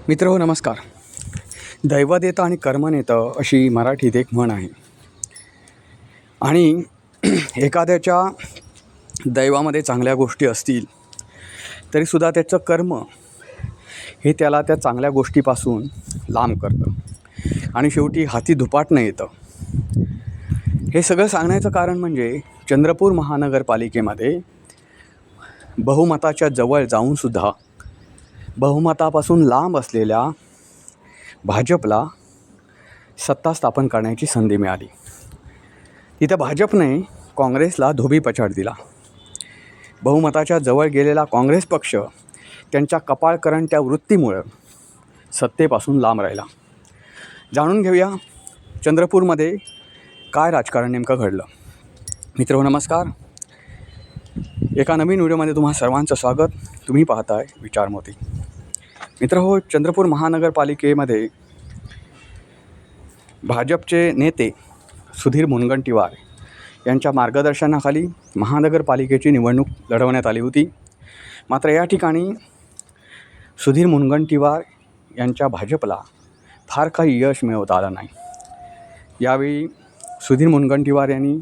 मित्र हो नमस्कार. दैवत येतं आणि कर्म नेतं अशी मराठीत एक म्हण आहे. आणि एखाद्याच्या दैवामध्ये चांगल्या गोष्टी असतील तरीसुद्धा त्याचं कर्म हे त्याला त्या चांगल्या गोष्टीपासून लांब करतं आणि शेवटी हाती धुपाटणं येतं. हे सगळं सांगण्याचं कारण म्हणजे चंद्रपूर महानगरपालिकेमध्ये बहुमताच्या जवळ जाऊनसुद्धा बहुमतापासून लांब असलेल्या भाजपला सत्ता स्थापन करण्याची संधी मिळाली. तिथं भाजपने काँग्रेसला धोबीपछाड दिला. बहुमताच्या जवळ गेलेला काँग्रेस पक्ष त्यांच्या कपाळकरंट्या वृत्तीमुळं सत्तेपासून लांब राहिला. जाणून घेऊया चंद्रपूरमध्ये काय राजकारण नेमकं घडलं. मित्र नमस्कार. एका नवीन व्हिडिओमध्ये तुम्हा सर्वांचं स्वागत. तुम्ही पाहताय विचार मोती. मित्र हो, चंद्रपूर महानगरपालिकेमध्ये भाजपचे नेते सुधीर मुनगंटीवार यांच्या मार्गदर्शनाखाली महानगरपालिकेची निवडणूक लढवण्यात आली होती. मात्र या ठिकाणी सुधीर मुनगंटीवार यांच्या भाजपला फार काही यश मिळवता आलं नाही. यावेळी सुधीर मुनगंटीवार यांनी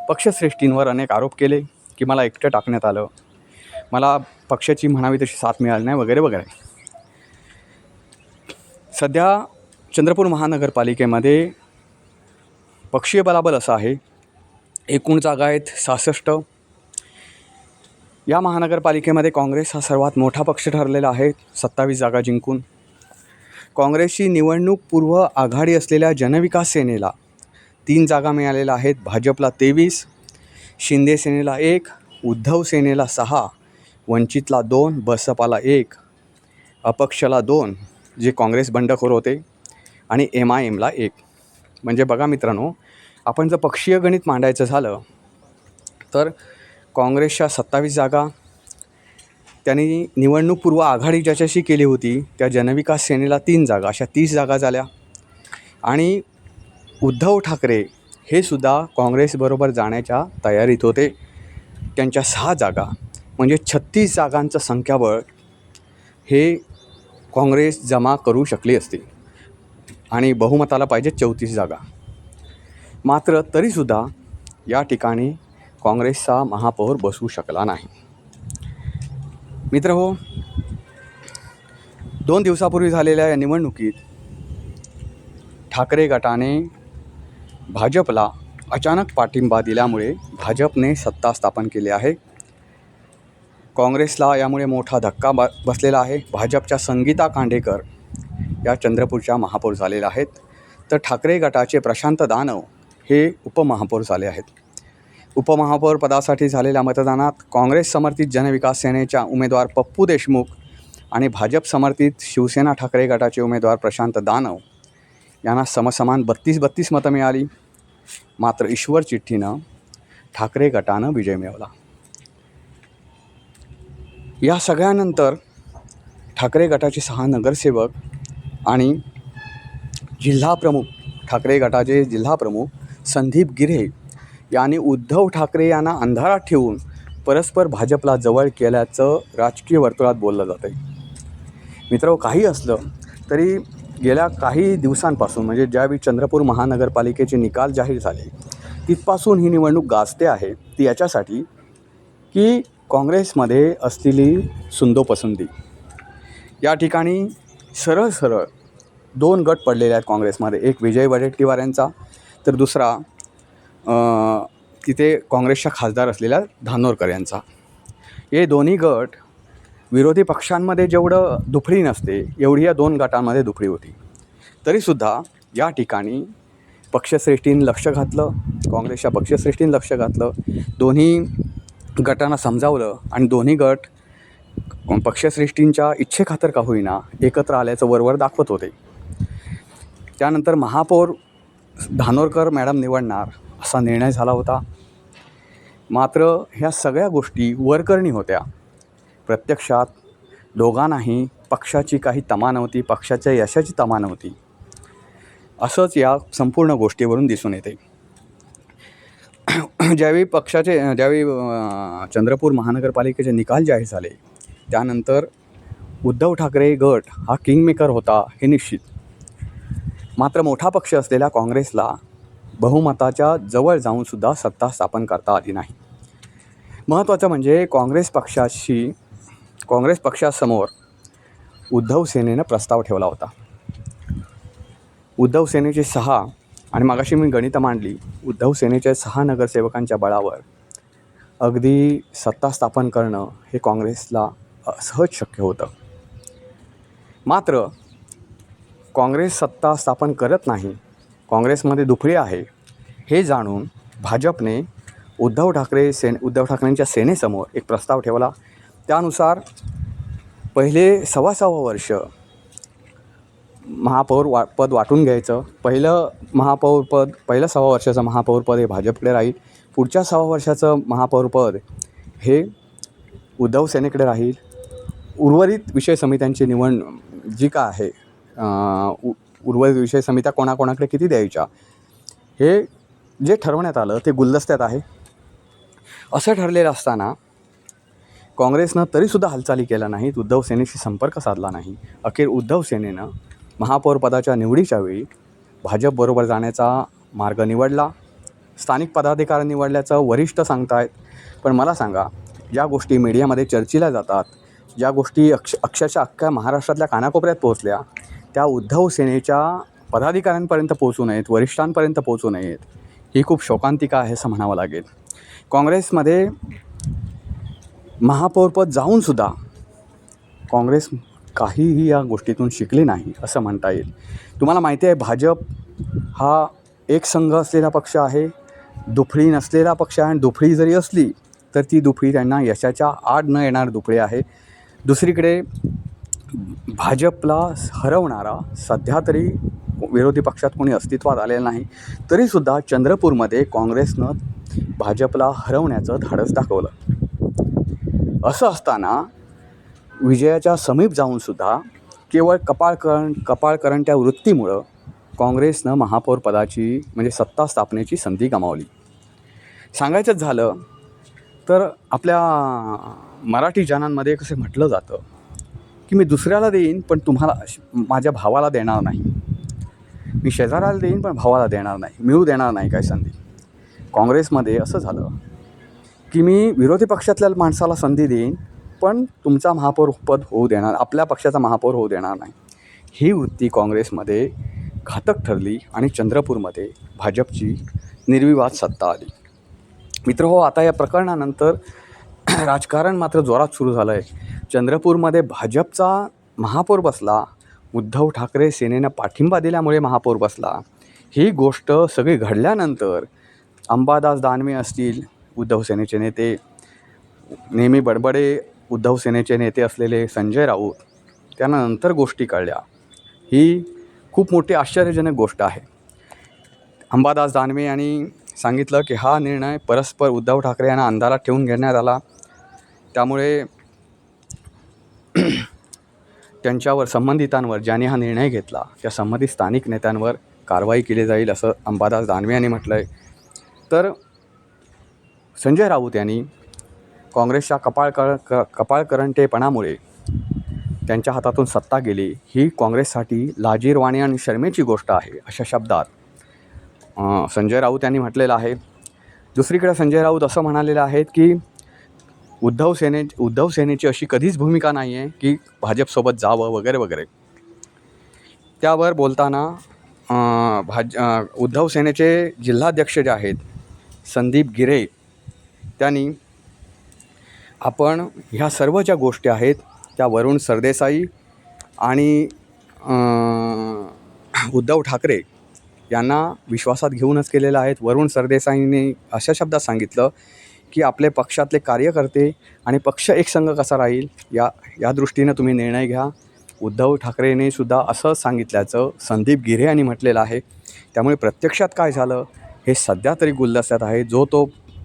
पक्षश्रेष्ठींवर अनेक आरोप केले की मला एकटं टाकण्यात आलं, मला पक्षाची म्हणावी तशी साथ मिळाली नाही वगैरे वगैरे. सध्या चंद्रपूर महानगरपालिकेमध्ये पक्षीय बलाबल असं आहे. एकूण जागा आहेत 66. या महानगरपालिकेमध्ये काँग्रेस हा सर्वात मोठा पक्ष ठरलेला आहे 27 जागा जिंकून. काँग्रेसची निवडणूकपूर्व आघाडी असलेल्या जनविकास सेनेला 3 जागा मिळालेल्या आहेत. भाजपला 23, शिंदे सेनेला 1, उद्धव सेनेला 6, वंचितला 2, बसपाला 1, अपक्षला 2 जे काँग्रेस बंडखोर होते आणि MIMला 1. म्हणजे बघा मित्रांनो, आपण जर पक्षीय गणित मांडायचं झालं तर काँग्रेसच्या 27 जागा, त्यांनी निवडणूकपूर्व आघाडी ज्याच्याशी केली होती त्या जनविकास सेनेला 3 जागा, अशा 30 जागा झाल्या. आणि उद्धव ठाकरे हे सुद्धा काँग्रेसबरोबर जाण्याच्या तयारीत होते. त्यांच्या 6 जागा म्हणजे 36 जागांचं संख्याबळ हे काँग्रेस जमा करू शकली असती आणि बहुमताला पाहिजे 34 जागा. मात्र तरीसुद्धा या ठिकाणी काँग्रेसचा महापौर बसू शकला नाही. मित्र हो, 2 दिवसापूर्वी झालेल्या या निवडणुकीत ठाकरे गटाने भाजपला अचानक पाठिंबा दिल्यामुळे भाजपने सत्ता स्थापन केली आहे. काँग्रेसला यामुळे मोठा धक्का बसलेला आहे. भाजपच्या संगीता कांडेकर या चंद्रपूरच्या महापौर झालेल्या आहेत. तर ठाकरे गटाचे प्रशांत दानव हे उपमहापौर झाले आहेत. उपमहापौर पदासाठी झालेल्या मतदानात काँग्रेस समर्थित जनविकास सेनेच्या उमेदवार पप्पू देशमुख आणि भाजप समर्थित शिवसेना ठाकरे गटाचे उमेदवार प्रशांत दानव यांना समसमान 32 मतं मिळाली. मात्र ईश्वर चिठ्ठीनं ठाकरे गटानं विजय मिळवला. या सगळ्यानंतर ठाकरे गटाचे 6 नगरसेवक आणि जिल्हाप्रमुख, ठाकरे गटाचे जिल्हाप्रमुख संदीप गिऱ्हे यांनी उद्धव ठाकरे यांना अंधारात ठेवून परस्पर भाजपला जवळ केल्याचं राजकीय वर्तुळात बोललं जातं आहे. मित्र, काही असलं तरी गेल्या काही दिवसांपासून म्हणजे ज्यावेळी चंद्रपूर महानगरपालिकेचे निकाल जाहीर झाले तिथपासून ही निवडणूक गाजते आहे. ती याच्यासाठी की काँग्रेसमध्ये असलेली सुंदोपसंती. या ठिकाणी सरळ 2 गट पडलेले आहेत काँग्रेसमध्ये. एक विजय वडेट्टीवार यांचा, तर दुसरा तिथे काँग्रेसच्या खासदार असलेल्या धानोरकर यांचा. हे दोन्ही गट विरोधी पक्षांमध्ये जेवढं दुफळी नसते एवढी या 2 गटांमध्ये दुफळी होती. तरीसुद्धा या ठिकाणी पक्षश्रेष्ठींनी लक्ष घातलं, काँग्रेसच्या पक्षश्रेष्ठींनी लक्ष घातलं, दोन्ही गटांना समजावलं आणि दोन्ही गट पक्षश्रेष्ठींच्या इच्छेखातर का होईना एकत्र आल्याचं वरवर दाखवत होते. त्यानंतर महापौर धानोरकर मॅडम निवडणार असा निर्णय झाला होता. मात्र ह्या सगळ्या गोष्टी वरकरणी होत्या. प्रत्यक्षात दोघांनाही पक्षाची काही तमा नव्हती, पक्षाच्या यशाची तमा नव्हती, असंच या संपूर्ण गोष्टीवरून दिसून येते. ज्यावेळी चंद्रपूर महानगरपालिकेचे निकाल जाहीर झाले त्यानंतर उद्धव ठाकरे गट हा किंगमेकर होता हे निश्चित. मात्र मोठा पक्ष असलेल्या काँग्रेसला बहुमताच्या जवळ जाऊनसुद्धा सत्ता स्थापन करता आली नाही. महत्त्वाचं म्हणजे काँग्रेस पक्षासमोर उद्धव सेनेनं प्रस्ताव ठेवला होता. उद्धव सेनेचे 6 आणि मगाशी मी गणितं मांडली, उद्धव सेनेच्या 6 नगरसेवकांच्या बळावर अगदी सत्ता स्थापन करणं हे काँग्रेसला सहज शक्य होतं. मात्र काँग्रेस सत्ता स्थापन करत नाही, काँग्रेसमध्ये दुफळी आहे हे जाणून भाजपने उद्धव ठाकरेंच्या सेनेसमोर एक प्रस्ताव ठेवला. त्यानुसार पहिले 6.25 वर्ष पद वाटून घ्यायचं. पहिलं 6 वर्षाचं महापौरपद हे भाजपकडे राहील. पुढच्या 6 वर्षाचं महापौरपद हे उद्धव सेनेकडे राहील. उर्वरित विषय समित्यांची जी काय आहे, उर्वरित विषय समित्या कोणाकोणाकडे किती द्यायच्या हे जे ठरवण्यात आलं ते गुलदस्त्यात आहे. असं ठरलेलं असताना काँग्रेसनं तरीसुद्धा हालचाली केल्या नाहीत, उद्धव सेनेशी संपर्क साधला नाही. अखेर उद्धव सेनेनं महापौरपदाच्या निवडीच्या वेळी भाजपबरोबर जाण्याचा मार्ग निवडला. स्थानिक पदाधिकारी निवडल्याचं वरिष्ठ सांगतायत. पण मला सांगा, ज्या गोष्टी मीडियामध्ये चर्चेल्या जातात, ज्या गोष्टी अक्षरशः अख्ख्या महाराष्ट्रातल्या कानाकोपऱ्यात पोहोचल्या, त्या उद्धव सेनेच्या पदाधिकाऱ्यांपर्यंत पोहोचू नयेत, वरिष्ठांपर्यंत पोहोचू नयेत, ही खूप शोकांतिका आहे असं म्हणावं लागेल. काँग्रेसमध्ये महापौरपद जाऊनसुद्धा काँग्रेस काहीही या गोष्टीतून शिकली नाही असं म्हणता येईल. तुम्हाला माहिती आहे, भाजप हा एक संघ असलेला पक्ष आहे, दुफळी नसलेला पक्ष आहे. आणि दुफळी जरी असली तर ती दुफळी त्यांना यशाच्या आड न येणार दुफळी आहे. दुसरीकडे भाजपला हरवणारा सध्या तरी विरोधी पक्षात कोणी अस्तित्वात आलेलं नाही. तरीसुद्धा चंद्रपूरमध्ये काँग्रेसनं भाजपला हरवण्याचं धाडस दाखवलं. असं असताना विजयाच्या समीप जाऊनसुद्धा केवळ कपाळकरंट्या वृत्तीमुळं काँग्रेसनं महापौरपदाची म्हणजे सत्ता स्थापनेची संधी गमावली. सांगायचंच झालं तर आपल्या मराठी जनांमध्ये कसं म्हटलं जातं की मी दुसऱ्याला देईन पण माझ्या भावाला देणार नाही, मी शेजाऱ्याला देईन पण भावाला देणार नाही, मिळू देणार नाही काय संधी. काँग्रेसमध्ये असं झालं की मी विरोधी पक्षातल्या माणसाला संधी देईन पण तुमचा महापौरपद होऊ देणार, आपल्या पक्षाचा महापौर होऊ देणार नाही. ही वृत्ती काँग्रेसमध्ये घातक ठरली आणि चंद्रपूरमध्ये भाजपची निर्विवाद सत्ता आली. मित्रहो, आता या प्रकरणानंतर राजकारण मात्र जोरात सुरू झालं आहे. चंद्रपूरमध्ये भाजपचा महापौर बसला, उद्धव ठाकरे सेनेनं पाठिंबा दिल्यामुळे महापौर बसला. ही गोष्ट सगळी घडल्यानंतर अंबादास दानवे असतील, उद्धव सेनेचे नेते, नेहमी बडबडे उद्धव सेनेचे नेते असलेले संजय राऊत, त्यांना नंतर गोष्टी कळल्या. ही खूप मोठी आश्चर्यजनक गोष्ट आहे. अंबादास दानवे यांनी सांगितलं की हा निर्णय परस्पर उद्धव ठाकरे यांना अंधारात ठेवून घेण्यात आला, त्यामुळे त्यांच्यावर संबंधितांवर ज्यांनी हा निर्णय घेतला त्या संबंधित स्थानिक नेत्यांवर कारवाई केली जाईल असं अंबादास दानवे यांनी म्हटलं आहे. तर संजय राऊत यांनी काँग्रेसच्या कपाळकरंटेपणामुळे त्यांच्या हातातून सत्ता गेली, ही काँग्रेससाठी लाजिरवाणी आणि शरमेची गोष्ट आहे अशा शब्दात संजय राऊत यांनी म्हटलेलं आहे. दुसरीकडे संजय राऊत असं म्हणालेलं आहेत की उद्धव सेनेची अशी कधीच भूमिका नाही आहे की भाजपसोबत जावं वगैरे वगैरे. त्यावर बोलताना उद्धव सेनेचे जिल्हाध्यक्ष जे आहेत संदीप गिरे, त्यांनी आपण ह्या सर्व ज्या गोष्टी आहेत त्या वरुण सरदेसाई आणि उद्धव ठाकरे यांना विश्वासात घेऊनच केलेल्या आहेत. वरुण सरदेसाईंनी अशा शब्दात सांगितलं की आपले पक्षातले कार्यकर्ते आणि पक्ष एक संघ कसा राहील या दृष्टीनं तुम्ही निर्णय घ्या. उद्धव ठाकरेंनी सुद्धा असं सांगितल्याचं संदीप गिरे यांनी म्हटलेलं आहे. त्यामुळे प्रत्यक्षात काय झालं हे सध्या तरी गुलदस्त्यात आहे.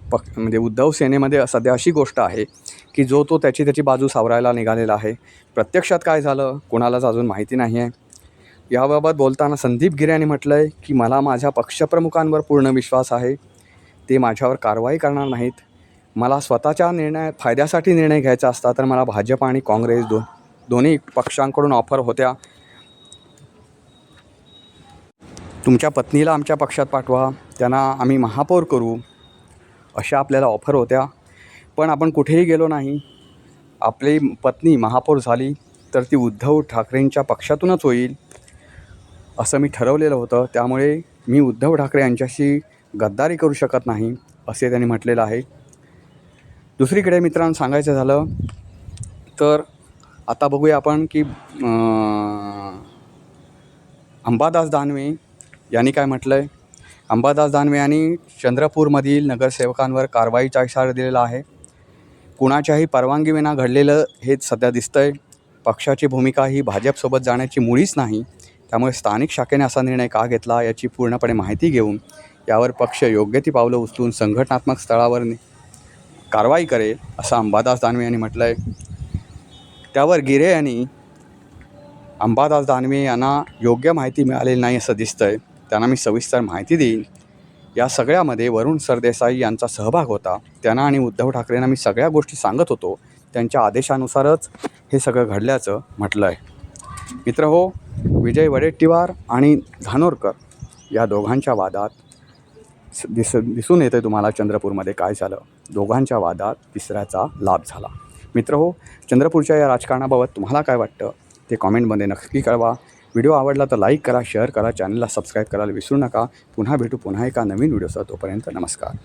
म्हणजे उद्धव सेनेमध्ये सध्या अशी गोष्ट आहे की तो त्याची बाजू सावरायला निघालेला आहे. प्रत्यक्षात काय झालं कोणालाच अजून माहिती नाही आहे. याबाबत बोलताना संदीप गिरे यांनी म्हटलं आहे की मला माझ्या पक्षप्रमुखांवर पूर्ण विश्वास आहे, ते माझ्यावर कारवाई करणार नाहीत. मला स्वतःच्या फायद्यासाठी निर्णय घ्यायचा असता तर मला भाजप आणि काँग्रेस दोन्ही पक्षांकडून ऑफर होत्या, तुमच्या पत्नीला आमच्या पक्षात पाठवा, त्यांना आम्ही महापौर करू, अशा आपल्याला ऑफर होत्या. पण आपण कुठेही गेलो नाही. आपली पत्नी महापौर झाली तर ती उद्धव ठाकरेंच्या पक्षातूनच होईल असं मी ठरवलेलं होतं. त्यामुळे मी उद्धव ठाकरे यांच्याशी गद्दारी करू शकत नाही असे त्यांनी म्हटलेलं आहे. दुसरीकडे मित्रांनो सांगायचं झालं तर आता बघूया आपण की अंबादास दानवे यांनी काय म्हटलं आहे. अंबादास दानवे यांनी चंद्रपूरमधील नगरसेवकांवर कारवाईचा इशारा दिलेला आहे. कुणाच्याही परवानगीविना घडलेलं हेच सध्या दिसतं आहे. पक्षाची भूमिका ही भाजपसोबत जाण्याची मुळीच नाही. त्यामुळे स्थानिक शाखेने असा निर्णय का घेतला याची पूर्णपणे माहिती घेऊन यावर पक्ष योग्य ती पावलं उचलून संघटनात्मक स्तरावर कारवाई करेल असं अंबादास दानवे यांनी म्हटलं आहे. त्यावर गिरे यांनी अंबादास दानवे यांना योग्य माहिती मिळालेली नाही असं दिसतं आहे. त्यांना मी सविस्तर माहिती देईन. या सगळ्यामध्ये वरुण सरदेसाई यांचा सहभाग होता. त्यांना आणि उद्धव ठाकरेंना मी सगळ्या गोष्टी सांगत होतो. त्यांच्या आदेशानुसारच हे सगळं घडल्याचं म्हटलं आहे. मित्रहो, विजय वडेट्टीवार आणि धानोरकर या दोघांच्या वादात दिसून येते तुम्हाला चंद्रपूरमध्ये काय झालं. दोघांच्या वादात तिसऱ्याचा लाभ झाला. मित्रहो, चंद्रपूरच्या या राजकारणाबाबत तुम्हाला काय वाटतं ते कॉमेंटमध्ये नक्की कळवा. व्हिडिओ आवडला तर लाईक करा, शेअर करा, चॅनलला सबस्क्राईब करायला विसरू नका. पुन्हा भेटू पुन्हा एका नवीन व्हिडिओसह. तोपर्यंत नमस्कार.